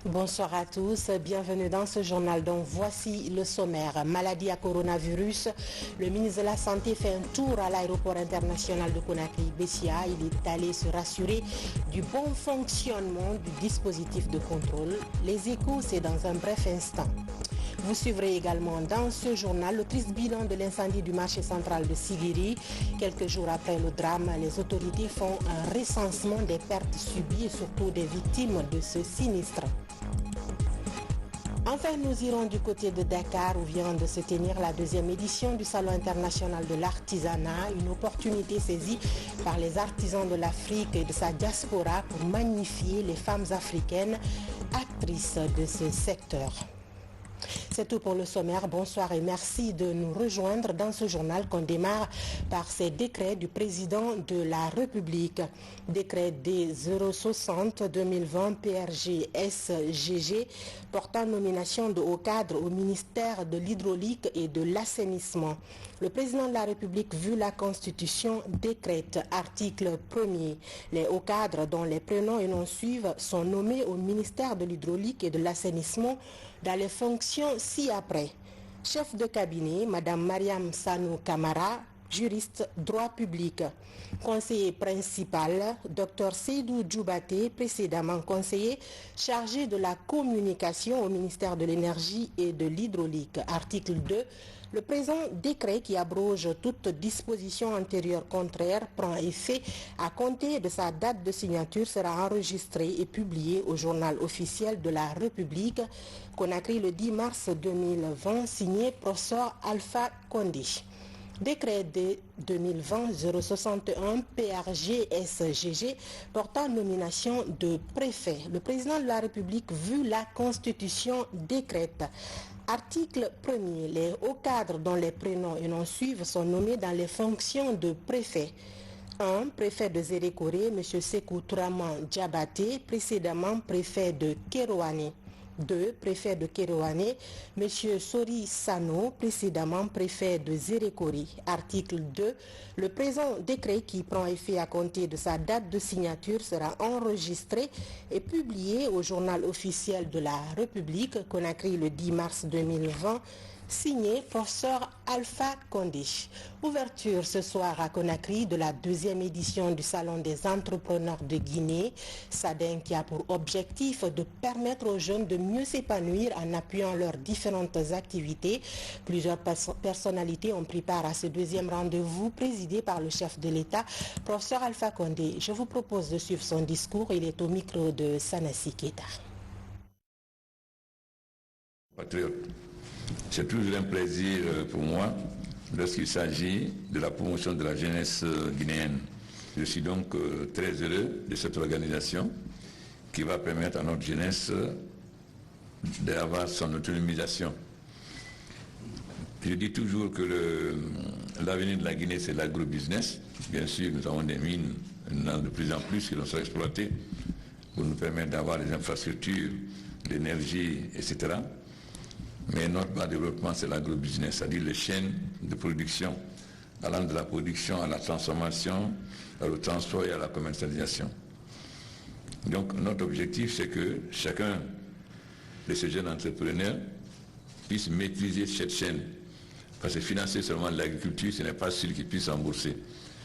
Bonsoir à tous, bienvenue dans ce journal dont voici le sommaire. Maladie à coronavirus, le ministre de la Santé fait un tour à l'aéroport international de Conakry-Bessia. Il est allé se rassurer du bon fonctionnement du dispositif de contrôle. Les échos, c'est dans un bref instant. Vous suivrez également dans ce journal le triste bilan de l'incendie du marché central de Sigiri. Quelques jours après le drame, les autorités font un recensement des pertes subies et surtout des victimes de ce sinistre. Enfin, nous irons du côté de Dakar où vient de se tenir la deuxième édition du Salon international de l'artisanat, une opportunité saisie par les artisans de l'Afrique et de sa diaspora pour magnifier les femmes africaines actrices de ce secteur. C'est tout pour le sommaire. Bonsoir et merci de nous rejoindre dans ce journal qu'on démarre par ces décrets du président de la République. Décret D060-2020 PRG-SGG portant nomination de hauts cadres au ministère de l'Hydraulique et de l'Assainissement. Le président de la République, vu la Constitution, décrète, article 1er, les hauts cadres dont les prénoms et noms suivent sont nommés au ministère de l'Hydraulique et de l'Assainissement dans les fonctions ci-après. Chef de cabinet, Madame Mariam Sanou Kamara, juriste droit public. Conseiller principal, Dr Seydou Djoubaté, précédemment conseiller chargé de la communication au ministère de l'Énergie et de l'Hydraulique. Article 2. Le présent décret qui abroge toute disposition antérieure contraire prend effet à compter de sa date de signature, sera enregistré et publié au journal officiel de la République, Conakry le 10 mars 2020, signé professeur Alpha Condé. Décret de 2020-061 PRG-SGG portant nomination de préfet. Le président de la République, vu la Constitution, décrète. Article 1er. Les hauts cadres dont les prénoms et noms suivent sont nommés dans les fonctions de préfet. 1. Préfet de Zérékoré, M. Sekou Touraman Djabaté, précédemment préfet de Kérouané. 2. Préfet de Kérouané, M. Sori Sano, précédemment préfet de Zérékoré. Article 2. Le présent décret qui prend effet à compter de sa date de signature sera enregistré et publié au journal officiel de la République, Conakry le 10 mars 2020, signé professeur Alpha Condé. Ouverture ce soir à Conakry de la deuxième édition du Salon des entrepreneurs de Guinée, SADEN, qui a pour objectif de permettre aux jeunes de mieux s'épanouir en appuyant leurs différentes activités. Plusieurs personnalités ont pris part à ce deuxième rendez-vous présidé par le chef de l'État, professeur Alpha Condé. Je vous propose de suivre son discours. Il est au micro de Sanassi Keita. Patriote. C'est toujours un plaisir pour moi lorsqu'il s'agit de la promotion de la jeunesse guinéenne. Je suis donc très heureux de cette organisation qui va permettre à notre jeunesse d'avoir son autonomisation. Je dis toujours que l'avenir de la Guinée, c'est l'agrobusiness. Bien sûr, nous avons des mines de plus en plus qui vont être exploitées pour nous permettre d'avoir des infrastructures, l'énergie, etc. Mais notre bas développement, c'est l'agrobusiness, c'est-à-dire les chaînes de production, allant de la production à la transformation, au transport et à la commercialisation. Donc notre objectif, c'est que chacun de ces jeunes entrepreneurs puisse maîtriser cette chaîne. Parce que financer seulement l'agriculture, ce n'est pas sûr qu'ils puissent rembourser.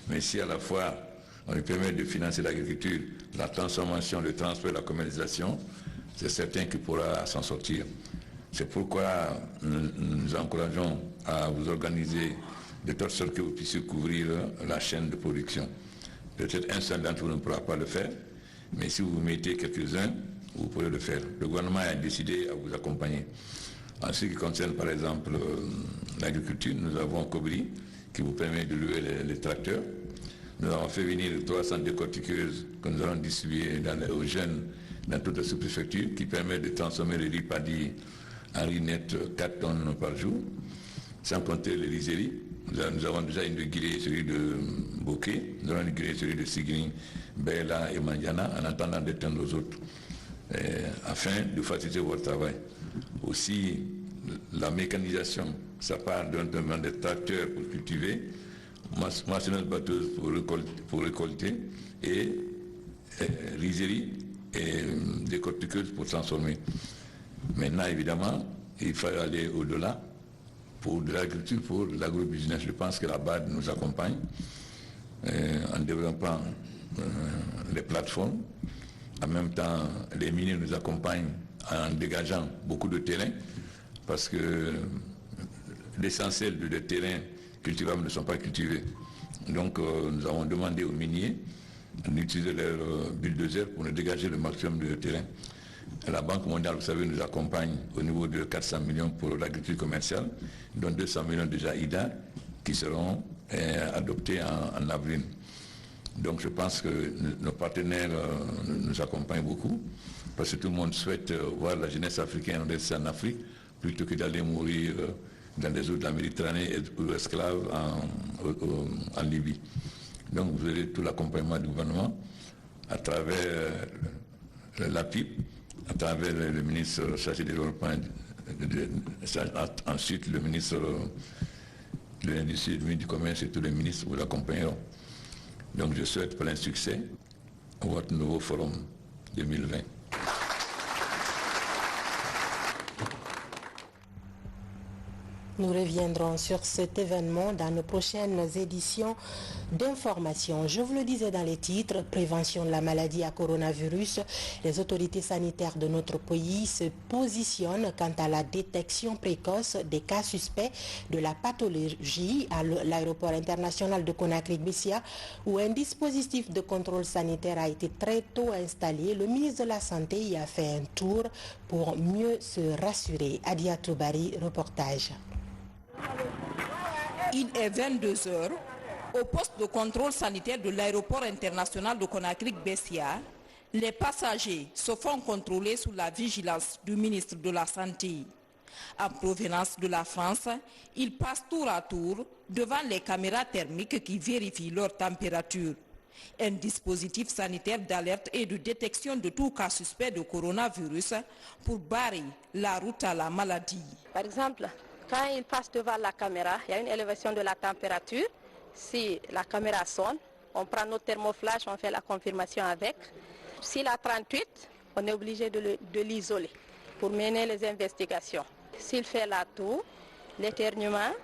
Mais si à la fois on lui permet de financer l'agriculture, la transformation, le transport et la commercialisation, c'est certain qu'il pourra s'en sortir. C'est pourquoi nous encourageons à vous organiser de telle sorte que vous puissiez couvrir la chaîne de production. Peut-être un seul d'entre vous ne pourra pas le faire, mais si vous mettez quelques-uns, vous pourrez le faire. Le gouvernement a décidé à vous accompagner. En ce qui concerne par exemple l'agriculture, nous avons Cobri qui vous permet de louer les tracteurs. Nous avons fait venir 300 décortiqueuses que nous allons distribuer aux jeunes dans toutes les sous-préfectures qui permettent de transformer le riz paddy en riz net 4 tonnes par jour, sans compter les rizeries. Nous avons déjà inauguré celui de Bokeh, nous allons inaugurer celui de Sigri, Bela et Mandiana en attendant d'éteindre aux autres, afin de faciliter votre travail. Aussi, la mécanisation, ça part d'un des tracteurs pour cultiver, moissonneuse batteuse pour récolter et rizerie et décortiqueuses pour transformer. Maintenant, évidemment, il fallait aller au-delà pour de l'agriculture, pour l'agrobusiness. Je pense que la BAD nous accompagne en développant les plateformes. En même temps, les miniers nous accompagnent en dégageant beaucoup de terrain parce que l'essentiel des terrains cultivables ne sont pas cultivés. Donc nous avons demandé aux miniers d'utiliser leur bulldozer pour nous dégager le maximum de terrain. La Banque mondiale, vous savez, nous accompagne au niveau de 400 millions pour l'agriculture commerciale, dont 200 millions déjà IDA qui seront adoptés en avril. Donc je pense que nos partenaires nous accompagnent beaucoup, parce que tout le monde souhaite voir la jeunesse africaine rester en Afrique, plutôt que d'aller mourir dans les eaux de la Méditerranée ou esclaves en Libye. Donc vous avez tout l'accompagnement du gouvernement à travers la PIP, à travers le ministre chargé du développement, ensuite le ministre de l'Industrie, du Commerce et tous les ministres vous accompagneront. Donc je souhaite plein succès à votre nouveau forum 2020. Nous reviendrons sur cet événement dans nos prochaines éditions d'information. Je vous le disais dans les titres, prévention de la maladie à coronavirus. Les autorités sanitaires de notre pays se positionnent quant à la détection précoce des cas suspects de la pathologie à l'aéroport international de Conakry-Bessia, où un dispositif de contrôle sanitaire a été très tôt installé. Le ministre de la Santé y a fait un tour pour mieux se rassurer. Adia Toubari, reportage. Il est 22 h. Au poste de contrôle sanitaire de l'aéroport international de Conakry-Bessia, les passagers se font contrôler sous la vigilance du ministre de la Santé. En provenance de la France, ils passent tour à tour devant les caméras thermiques qui vérifient leur température. Un dispositif sanitaire d'alerte et de détection de tout cas suspect de coronavirus pour barrer la route à la maladie. Par exemple, quand il passe devant la caméra, il y a une élévation de la température. Si la caméra sonne, on prend notre thermoflash, on fait la confirmation avec. S'il a 38, on est obligé de l'isoler pour mener les investigations. S'il fait la toux, l'éternuement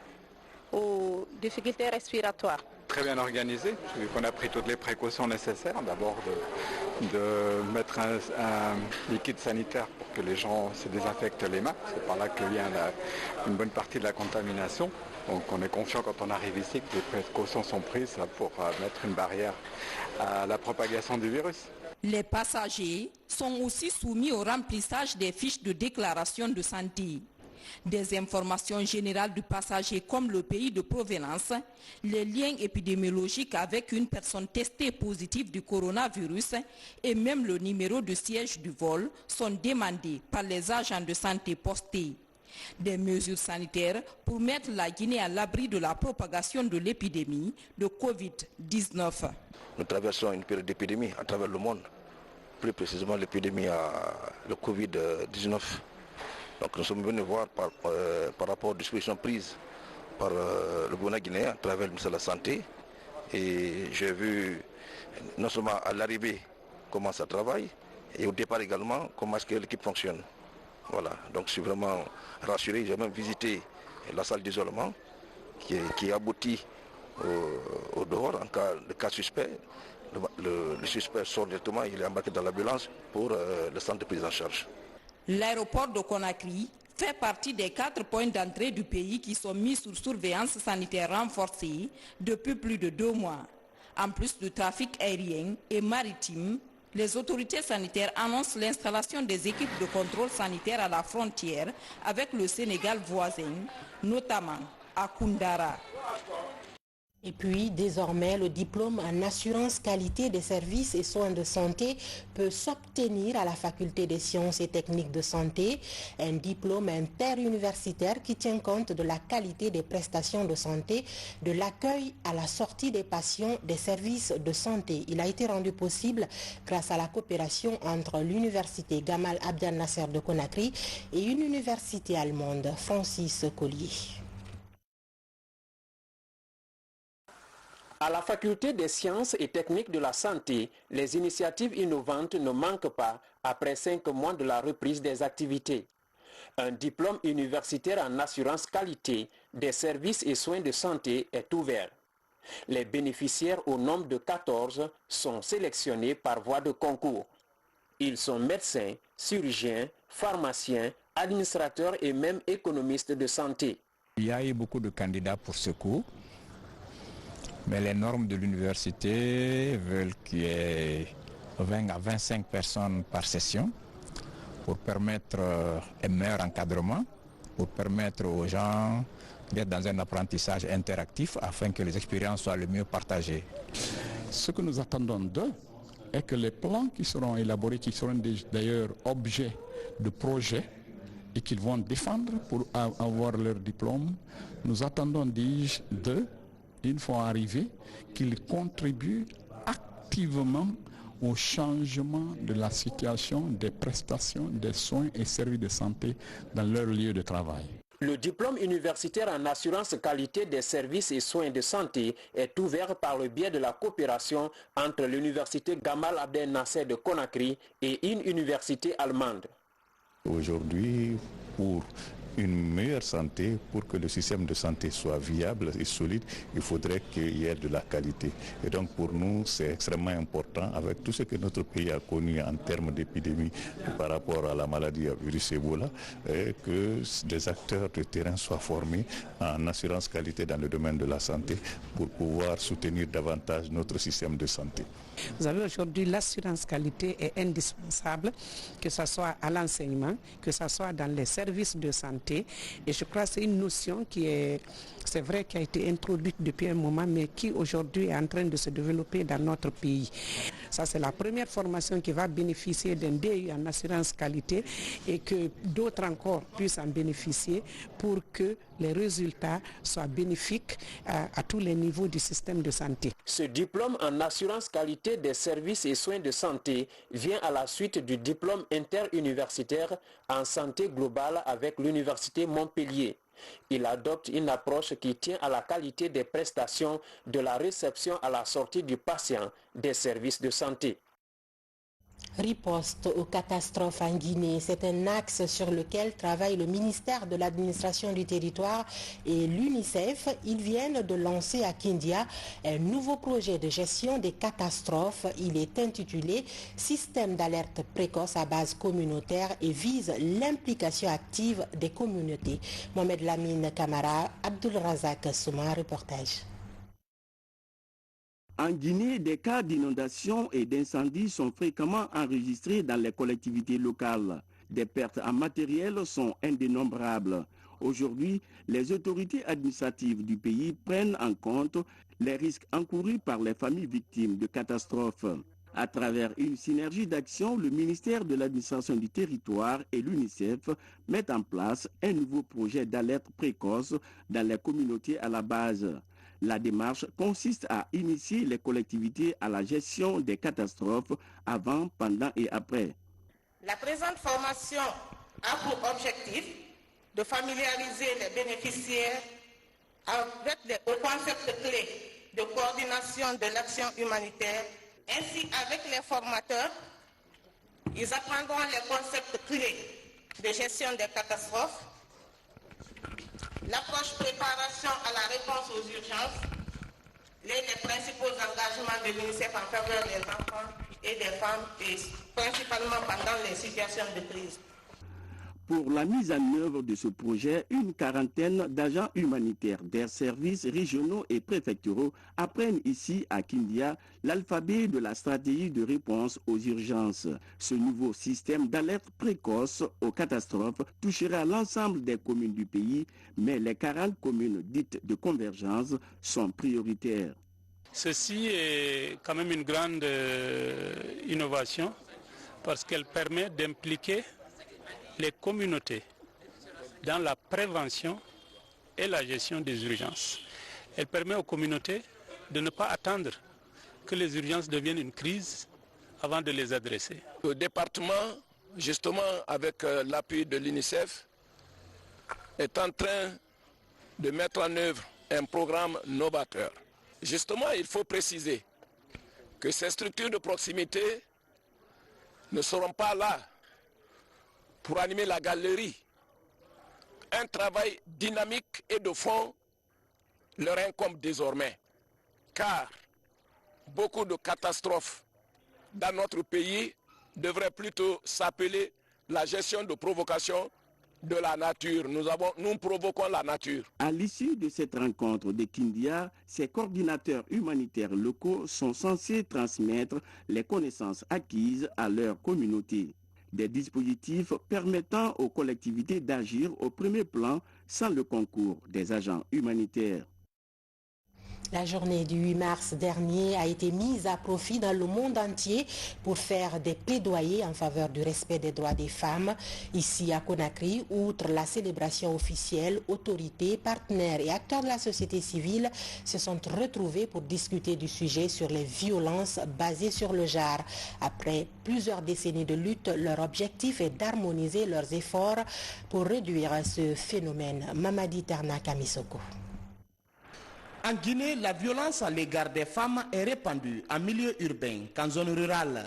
ou difficultés respiratoires. Très bien organisé, vu qu'on a pris toutes les précautions nécessaires. D'abord de mettre un liquide sanitaire pour que les gens se désinfectent les mains. C'est par là que vient une bonne partie de la contamination. Donc on est confiant quand on arrive ici que les précautions sont prises pour mettre une barrière à la propagation du virus. Les passagers sont aussi soumis au remplissage des fiches de déclaration de santé. Des informations générales du passager comme le pays de provenance, les liens épidémiologiques avec une personne testée positive du coronavirus et même le numéro de siège du vol sont demandés par les agents de santé postés. Des mesures sanitaires pour mettre la Guinée à l'abri de la propagation de l'épidémie de Covid-19. Nous traversons une période d'épidémie à travers le monde, plus précisément l'épidémie de Covid-19. Donc nous sommes venus voir par rapport aux dispositions prises par le gouvernement guinéen à travers le ministère de la Santé. Et j'ai vu non seulement à l'arrivée comment ça travaille, et au départ également comment est-ce que l'équipe fonctionne. Voilà, donc je suis vraiment rassuré. J'ai même visité la salle d'isolement qui aboutit au dehors en cas de cas suspect. Le suspect sort directement, il est embarqué dans l'ambulance pour le centre de prise en charge. L'aéroport de Conakry fait partie des 4 points d'entrée du pays qui sont mis sous surveillance sanitaire renforcée depuis plus de 2 mois. En plus du trafic aérien et maritime, les autorités sanitaires annoncent l'installation des équipes de contrôle sanitaire à la frontière avec le Sénégal voisin, notamment à Koundara. Et puis, désormais, le diplôme en assurance qualité des services et soins de santé peut s'obtenir à la faculté des sciences et techniques de santé, un diplôme interuniversitaire qui tient compte de la qualité des prestations de santé, de l'accueil à la sortie des patients des services de santé. Il a été rendu possible grâce à la coopération entre l'université Gamal Abdel Nasser de Conakry et une université allemande, Francis Collier. À la faculté des sciences et techniques de la santé, les initiatives innovantes ne manquent pas après 5 mois de la reprise des activités. Un diplôme universitaire en assurance qualité des services et soins de santé est ouvert. Les bénéficiaires au nombre de 14 sont sélectionnés par voie de concours. Ils sont médecins, chirurgiens, pharmaciens, administrateurs et même économistes de santé. Il y a eu beaucoup de candidats pour ce cours, mais les normes de l'université veulent qu'il y ait 20 à 25 personnes par session pour permettre un meilleur encadrement, pour permettre aux gens d'être dans un apprentissage interactif afin que les expériences soient le mieux partagées. Ce que nous attendons d'eux est que les plans qui seront élaborés, qui seront d'ailleurs objets de projets et qu'ils vont défendre pour avoir leur diplôme, nous attendons d'eux, une fois arrivés, qu'ils contribuent activement au changement de la situation des prestations, des soins et services de santé dans leur lieu de travail. Le diplôme universitaire en assurance qualité des services et soins de santé est ouvert par le biais de la coopération entre l'université Gamal Abdel Nasser de Conakry et une université allemande. Aujourd'hui, pour une meilleure santé, pour que le système de santé soit viable et solide, il faudrait qu'il y ait de la qualité. Et donc pour nous, c'est extrêmement important, avec tout ce que notre pays a connu en termes d'épidémie par rapport à la maladie à virus Ebola, que des acteurs de terrain soient formés en assurance qualité dans le domaine de la santé pour pouvoir soutenir davantage notre système de santé. Vous avez aujourd'hui l'assurance qualité est indispensable, que ce soit à l'enseignement, que ce soit dans les services de santé. Et je crois que c'est une notion qui c'est vrai, qui a été introduite depuis un moment, mais qui aujourd'hui est en train de se développer dans notre pays. Ça, c'est la première formation qui va bénéficier d'un DU en assurance qualité et que d'autres encore puissent en bénéficier pour que les résultats soient bénéfiques à tous les niveaux du système de santé. Ce diplôme en assurance qualité des services et soins de santé vient à la suite du diplôme interuniversitaire en santé globale avec l'université Montpellier. Il adopte une approche qui tient à la qualité des prestations de la réception à la sortie du patient des services de santé. Riposte aux catastrophes en Guinée, c'est un axe sur lequel travaille le ministère de l'administration du territoire et l'UNICEF. Ils viennent de lancer à Kindia un nouveau projet de gestion des catastrophes. Il est intitulé Système d'alerte précoce à base communautaire et vise l'implication active des communautés. Mohamed Lamine Kamara, Abdul Razak Souma, reportage. En Guinée, des cas d'inondation et d'incendie sont fréquemment enregistrés dans les collectivités locales. Des pertes en matériel sont indénombrables. Aujourd'hui, les autorités administratives du pays prennent en compte les risques encourus par les familles victimes de catastrophes. À travers une synergie d'action, le ministère de l'administration du territoire et l'UNICEF mettent en place un nouveau projet d'alerte précoce dans les communautés à la base. La démarche consiste à initier les collectivités à la gestion des catastrophes avant, pendant et après. La présente formation a pour objectif de familiariser les bénéficiaires avec les concepts clés de coordination de l'action humanitaire. Ainsi, avec les formateurs, ils apprendront les concepts clés de gestion des catastrophes, l'approche préparation à la réponse aux urgences, les principaux engagements de l'UNICEF en faveur des enfants et des femmes, et principalement pendant les situations de crise. Pour la mise en œuvre de ce projet, une quarantaine d'agents humanitaires des services régionaux et préfectoraux apprennent ici à Kindia l'alphabet de la stratégie de réponse aux urgences. Ce nouveau système d'alerte précoce aux catastrophes touchera l'ensemble des communes du pays, mais les 40 communes dites de convergence sont prioritaires. Ceci est quand même une grande innovation parce qu'elle permet d'impliquer les communautés dans la prévention et la gestion des urgences. Elle permet aux communautés de ne pas attendre que les urgences deviennent une crise avant de les adresser. Le département, justement avec l'appui de l'UNICEF, est en train de mettre en œuvre un programme novateur. Justement, il faut préciser que ces structures de proximité ne seront pas là pour animer la galerie. Un travail dynamique et de fond leur incombe désormais, car beaucoup de catastrophes dans notre pays devraient plutôt s'appeler la gestion de provocation de la nature. Nous provoquons la nature. À l'issue de cette rencontre de Kindia, ces coordinateurs humanitaires locaux sont censés transmettre les connaissances acquises à leur communauté. Des dispositifs permettant aux collectivités d'agir au premier plan sans le concours des agents humanitaires. La journée du 8 mars dernier a été mise à profit dans le monde entier pour faire des plaidoyers en faveur du respect des droits des femmes. Ici à Conakry, outre la célébration officielle, autorités, partenaires et acteurs de la société civile se sont retrouvés pour discuter du sujet sur les violences basées sur le genre. Après plusieurs décennies de lutte, leur objectif est d'harmoniser leurs efforts pour réduire ce phénomène. Mamadi Terna Kamisoko. En Guinée, la violence à l'égard des femmes est répandue en milieu urbain qu'en zone rurale.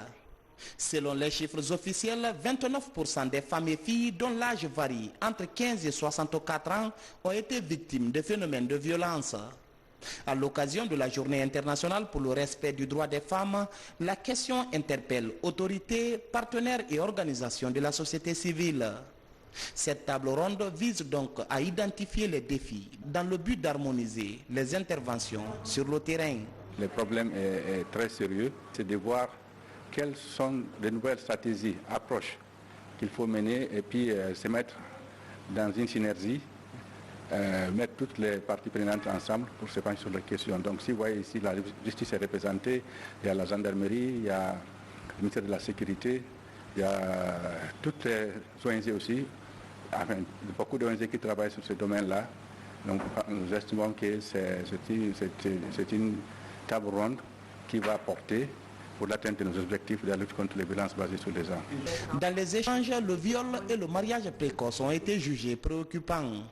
Selon les chiffres officiels, 29% des femmes et filles dont l'âge varie entre 15 et 64 ans ont été victimes de phénomènes de violence. À l'occasion de la Journée internationale pour le respect du droit des femmes, la question interpelle autorités, partenaires et organisations de la société civile. Cette table ronde vise donc à identifier les défis dans le but d'harmoniser les interventions sur le terrain. Le problème est très sérieux, c'est de voir quelles sont les nouvelles stratégies, approches qu'il faut mener et puis se mettre dans une synergie, mettre toutes les parties prenantes ensemble pour se pencher sur la question. Donc si vous voyez ici, la justice est représentée, il y a la gendarmerie, il y a le ministère de la Sécurité, il y a toutes les ONG aussi. Enfin, beaucoup d'ONG qui travaillent sur ce domaine-là. Donc nous estimons que c'est une table ronde qui va apporter pour l'atteinte de nos objectifs de la lutte contre les violences basées sur les genres. Dans les échanges, le viol et le mariage précoce ont été jugés préoccupants.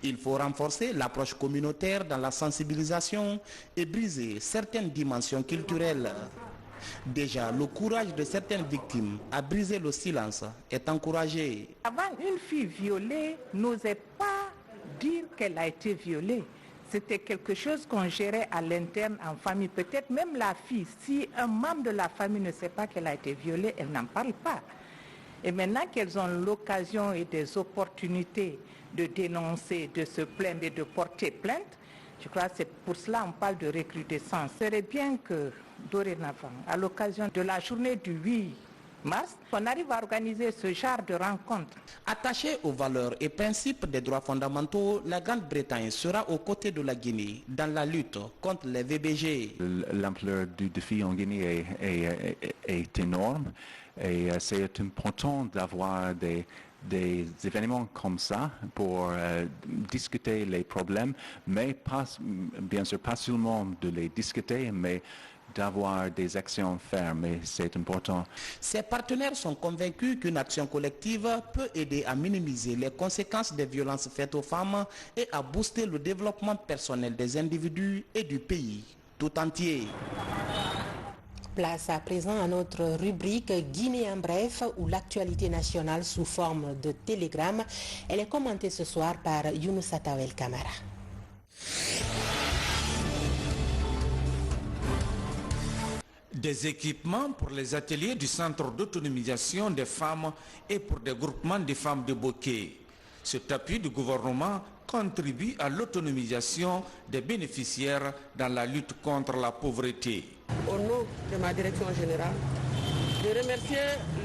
Il faut renforcer l'approche communautaire dans la sensibilisation et briser certaines dimensions culturelles. Déjà, le courage de certaines victimes à briser le silence est encouragé. Avant, une fille violée n'osait pas dire qu'elle a été violée. C'était quelque chose qu'on gérait à l'interne en famille. Peut-être même la fille, si un membre de la famille ne sait pas qu'elle a été violée, elle n'en parle pas. Et maintenant qu'elles ont l'occasion et des opportunités de dénoncer, de se plaindre et de porter plainte, je crois que c'est pour cela qu'on parle de recrudescence. Ce serait bien que dorénavant, à l'occasion de la journée du 8 mars, on arrive à organiser ce genre de rencontres. Attachée aux valeurs et principes des droits fondamentaux, la Grande-Bretagne sera aux côtés de la Guinée dans la lutte contre les VBG. L'ampleur du défi en Guinée est énorme et c'est important d'avoir des événements comme ça pour discuter les problèmes, mais pas, bien sûr pas seulement de les discuter, mais d'avoir des actions fermes, et c'est important. Ces partenaires sont convaincus qu'une action collective peut aider à minimiser les conséquences des violences faites aux femmes et à booster le développement personnel des individus et du pays tout entier. Place à présent à notre rubrique Guinée en bref, où l'actualité nationale sous forme de télégramme, elle est commentée ce soir par Younoussa Tawel Kamara. Des équipements pour les ateliers du centre d'autonomisation des femmes et pour des groupements de femmes de Bokeh. Cet appui du gouvernement contribue à l'autonomisation des bénéficiaires dans la lutte contre la pauvreté. Au nom de ma direction générale, je remercie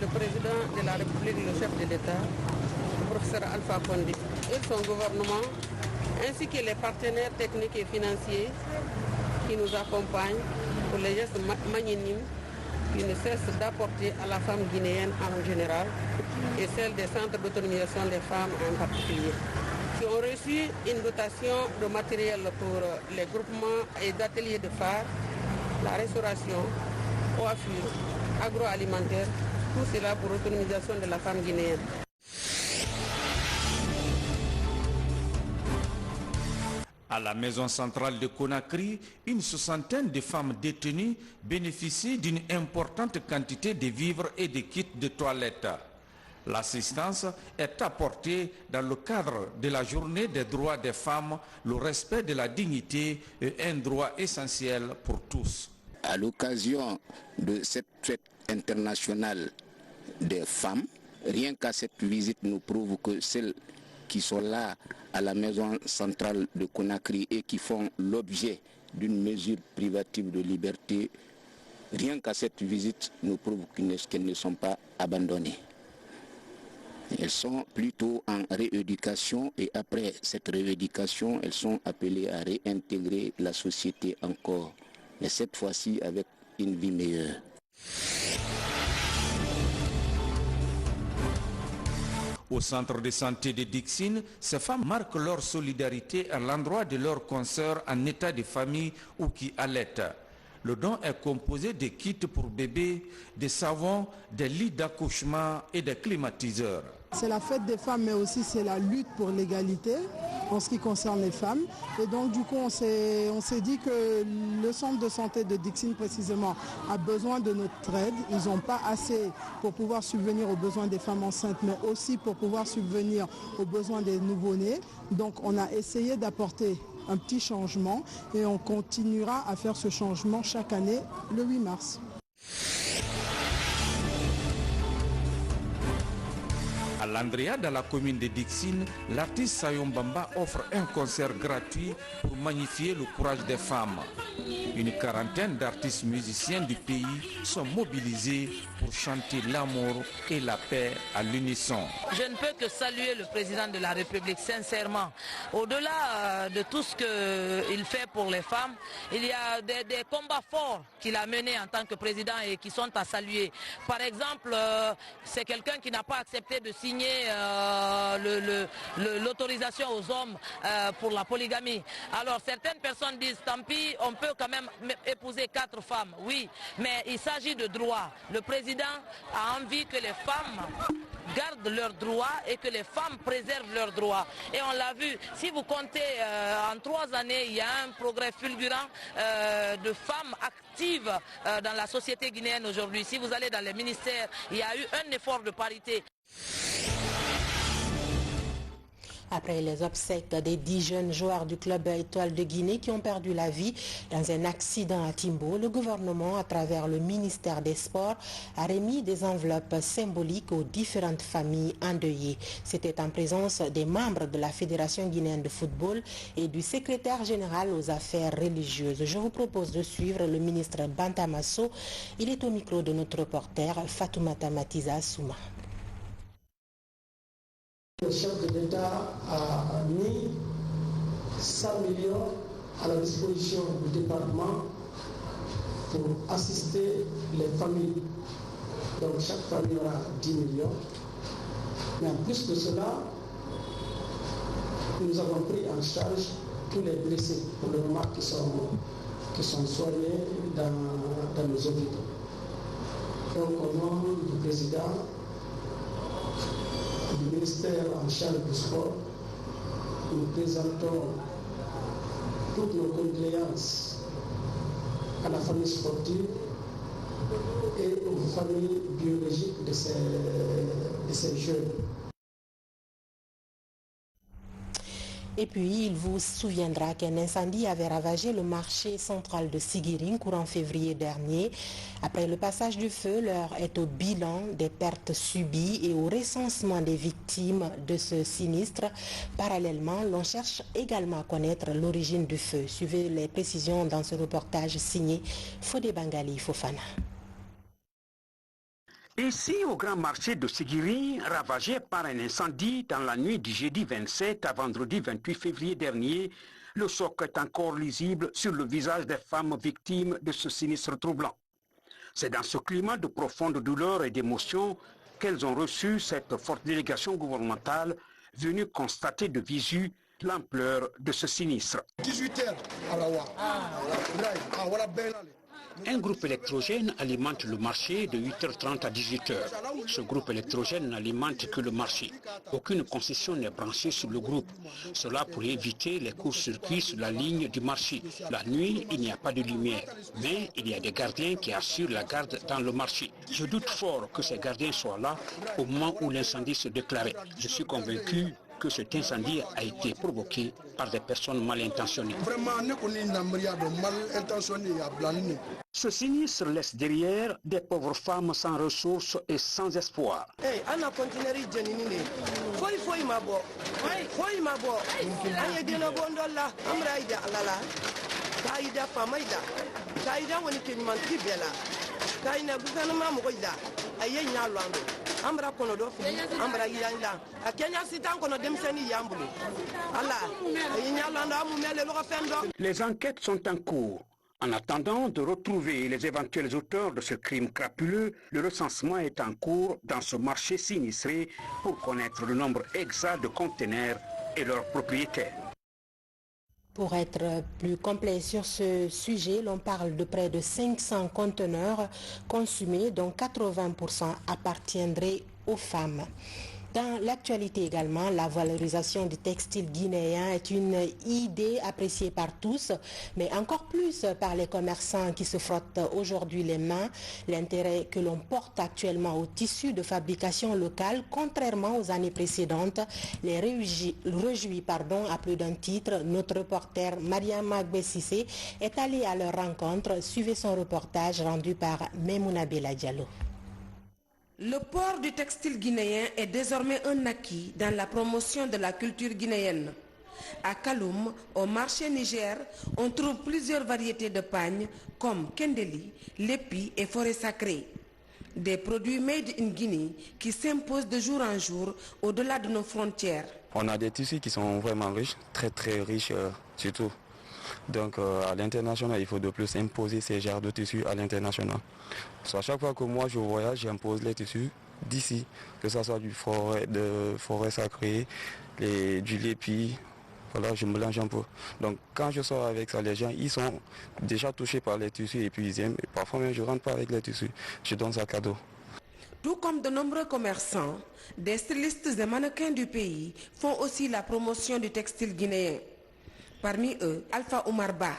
le président de la République, le chef de l'État, le professeur Alpha Condé et son gouvernement, ainsi que les partenaires techniques et financiers qui nous accompagnent pour les gestes magnanimes qui ne cessent d'apporter à la femme guinéenne en général et celle des centres d'autonomisation des femmes en particulier, qui ont reçu une dotation de matériel pour les groupements et d'ateliers de phare, la restauration, coiffure, agroalimentaire, tout cela pour l'autonomisation de la femme guinéenne. À la maison centrale de Conakry, une soixantaine de femmes détenues bénéficient d'une importante quantité de vivres et de kits de toilette. L'assistance est apportée dans le cadre de la journée des droits des femmes. Le respect de la dignité est un droit essentiel pour tous. À l'occasion de cette fête internationale des femmes, rien qu'à cette visite nous prouve que celles qui sont là à la maison centrale de Conakry et qui font l'objet d'une mesure privative de liberté, rien qu'à cette visite nous prouve qu'elles ne sont pas abandonnées. Elles sont plutôt en rééducation et après cette rééducation, elles sont appelées à réintégrer la société encore, mais cette fois-ci avec une vie meilleure. Au centre de santé de Dixine, ces femmes marquent leur solidarité à l'endroit de leurs consoeurs en état de famille ou qui allaitent. Le don est composé de kits pour bébés, des savons, des lits d'accouchement et des climatiseurs. C'est la fête des femmes, mais aussi c'est la lutte pour l'égalité en ce qui concerne les femmes. Et donc du coup, on s'est dit que le centre de santé de Dixine précisément a besoin de notre aide. Ils n'ont pas assez pour pouvoir subvenir aux besoins des femmes enceintes, mais aussi pour pouvoir subvenir aux besoins des nouveau-nés. Donc on a essayé d'apporter un petit changement et on continuera à faire ce changement chaque année le 8 mars. À l'Andrea, dans la commune de Dixine, l'artiste Sayom Bamba offre un concert gratuit pour magnifier le courage des femmes. Une quarantaine d'artistes musiciens du pays sont mobilisés pour chanter l'amour et la paix à l'unisson. Je ne peux que saluer le président de la République, sincèrement. Au-delà de tout ce qu'il fait pour les femmes, il y a des combats forts qu'il a menés en tant que président et qui sont à saluer. Par exemple, c'est quelqu'un qui n'a pas accepté de signer l'autorisation aux hommes pour la polygamie. Alors certaines personnes disent, tant pis, on peut quand même épouser 4 femmes. Oui, mais il s'agit de droits. Le président a envie que les femmes gardent leurs droits et que les femmes préservent leurs droits. Et on l'a vu, si vous comptez en 3 années, il y a un progrès fulgurant de femmes actives dans la société guinéenne aujourd'hui. Si vous allez dans les ministères, il y a eu un effort de parité. Après les obsèques des 10 jeunes joueurs du club Étoile de Guinée qui ont perdu la vie dans un accident à Timbo, le gouvernement, à travers le ministère des Sports, a remis des enveloppes symboliques aux différentes familles endeuillées. C'était en présence des membres de la Fédération guinéenne de football et du secrétaire général aux affaires religieuses. Je vous propose de suivre le ministre Bantamasso. Il est au micro de notre reporter Fatoumata Matiza Souma. Le chef de l'État a mis 100 millions à la disposition du département pour assister les familles. Donc chaque famille aura 10 millions. Mais en plus de cela, nous avons pris en charge tous les blessés pour le moment qui sont soignés dans nos hôpitaux. Donc au nom du président, du ministère en charge du sport, nous présentons toutes nos condoléances à la famille sportive et aux familles biologiques de ces jeunes. Et puis, il vous souviendra qu'un incendie avait ravagé le marché central de Siguiring courant février dernier. Après le passage du feu, l'heure est au bilan des pertes subies et au recensement des victimes de ce sinistre. Parallèlement, l'on cherche également à connaître l'origine du feu. Suivez les précisions dans ce reportage signé Fodé Bangali Fofana. Ici, au grand marché de Siguiring, ravagé par un incendie dans la nuit du jeudi 27 à vendredi 28 février dernier, le choc est encore lisible sur le visage des femmes victimes de ce sinistre troublant. C'est dans ce climat de profonde douleur et d'émotion qu'elles ont reçu cette forte délégation gouvernementale venue constater de visu l'ampleur de ce sinistre. 18h à la Un groupe électrogène alimente le marché de 8h30 à 18h. Ce groupe électrogène n'alimente que le marché. Aucune concession n'est branchée sur le groupe. Cela pour éviter les courts-circuits sur la ligne du marché. La nuit, il n'y a pas de lumière, mais il y a des gardiens qui assurent la garde dans le marché. Je doute fort que ces gardiens soient là au moment où l'incendie se déclarait. Je suis convaincu que cet incendie a été provoqué par des personnes mal intentionnées. Ce sinistre laisse derrière des pauvres femmes sans ressources et sans espoir. Les enquêtes sont en cours. En attendant de retrouver les éventuels auteurs de ce crime crapuleux, le recensement est en cours dans ce marché sinistré pour connaître le nombre exact de conteneurs et leurs propriétaires. Pour être plus complet sur ce sujet, l'on parle de près de 500 conteneurs consumés, dont 80% appartiendraient aux femmes. Dans l'actualité également, la valorisation du textile guinéen est une idée appréciée par tous, mais encore plus par les commerçants qui se frottent aujourd'hui les mains. L'intérêt que l'on porte actuellement au tissu de fabrication locale, contrairement aux années précédentes, les réjouit à plus d'un titre. Notre reporter Mariam Magbessissé est allé à leur rencontre. Suivez son reportage rendu par Memouna Bella Diallo. Le port du textile guinéen est désormais un acquis dans la promotion de la culture guinéenne. À Kaloum, au marché Niger, on trouve plusieurs variétés de pagnes comme Kendeli, Lépi et Forêt Sacrée. Des produits made in Guinée qui s'imposent de jour en jour au-delà de nos frontières. On a des tissus qui sont vraiment riches, très riches surtout. Donc à l'international, il faut de plus imposer ces genres de tissus à l'international. À chaque fois que moi je voyage, j'impose les tissus d'ici, que ce soit de forêt sacrée, du lépi, voilà, je mélange un peu. Donc quand je sors avec ça, les gens ils sont déjà touchés par les tissus et puis ils aiment. Et parfois même je ne rentre pas avec les tissus, je donne ça cadeau. Tout comme de nombreux commerçants, des stylistes et mannequins du pays font aussi la promotion du textile guinéen. Parmi eux, Alpha Oumar Ba.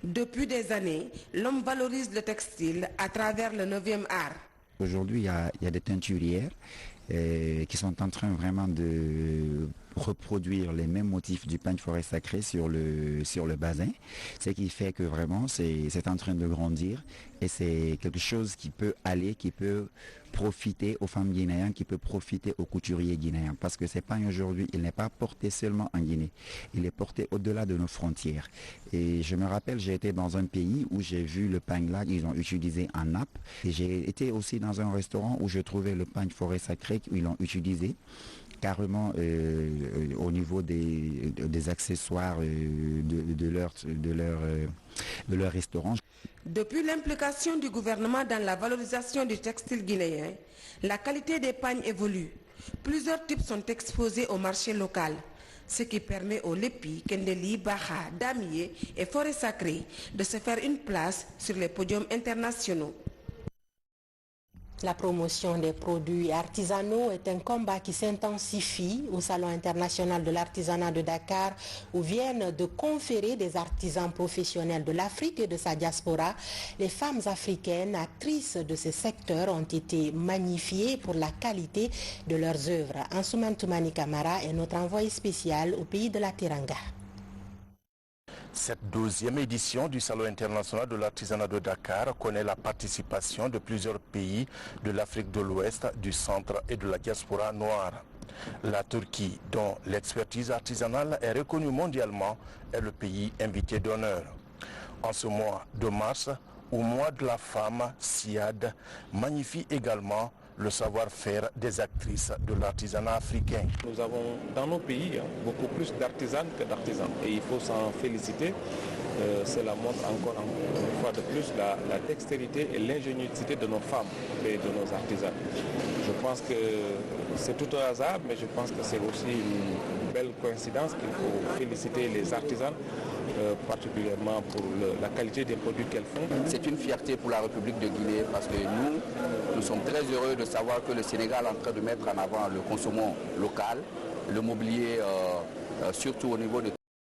Depuis des années, l'homme valorise le textile à travers le 9e art. Aujourd'hui, il y a des teinturières qui sont en train vraiment de reproduire les mêmes motifs du pagne forêt sacré sur le basin, ce qui fait que vraiment c'est en train de grandir et c'est quelque chose qui peut profiter aux femmes guinéennes, qui peut profiter aux couturiers guinéens, parce que ce pagne aujourd'hui, il n'est pas porté seulement en Guinée, il est porté au-delà de nos frontières. Et je me rappelle, j'ai été dans un pays où j'ai vu le pagne là, ils ont utilisé en nappe, et j'ai été aussi dans un restaurant où je trouvais le pagne forêt sacré, ils l'ont utilisé carrément au niveau des accessoires de leur restaurant. Depuis l'implication du gouvernement dans la valorisation du textile guinéen, la qualité des pagnes évolue. Plusieurs types sont exposés au marché local, ce qui permet aux Lépi, Kendeli, Baha, Damier et Forêt Sacrée de se faire une place sur les podiums internationaux. La promotion des produits artisanaux est un combat qui s'intensifie au Salon international de l'artisanat de Dakar, où viennent de conférer des artisans professionnels de l'Afrique et de sa diaspora. Les femmes africaines actrices de ce secteur ont été magnifiées pour la qualité de leurs œuvres. Ansoumane Toumani Kamara est notre envoyé spécial au pays de la Teranga. Cette 12e édition du Salon international de l'artisanat de Dakar connaît la participation de plusieurs pays de l'Afrique de l'Ouest, du centre et de la diaspora noire. La Turquie, dont l'expertise artisanale est reconnue mondialement, est le pays invité d'honneur. En ce mois de mars, au mois de la femme, SIAD magnifie également le savoir-faire des actrices de l'artisanat africain. Nous avons dans nos pays beaucoup plus d'artisanes que d'artisans et il faut s'en féliciter. Cela montre encore une fois de plus la dextérité et l'ingéniosité de nos femmes et de nos artisans. Je Je pense que c'est tout un hasard, mais je pense que c'est aussi une belle coïncidence qu'il faut féliciter les artisans, particulièrement pour la qualité des produits qu'elles font. C'est une fierté pour la République de Guinée parce que nous sommes très heureux de savoir que le Sénégal est en train de mettre en avant le consommation local, le mobilier surtout au niveau de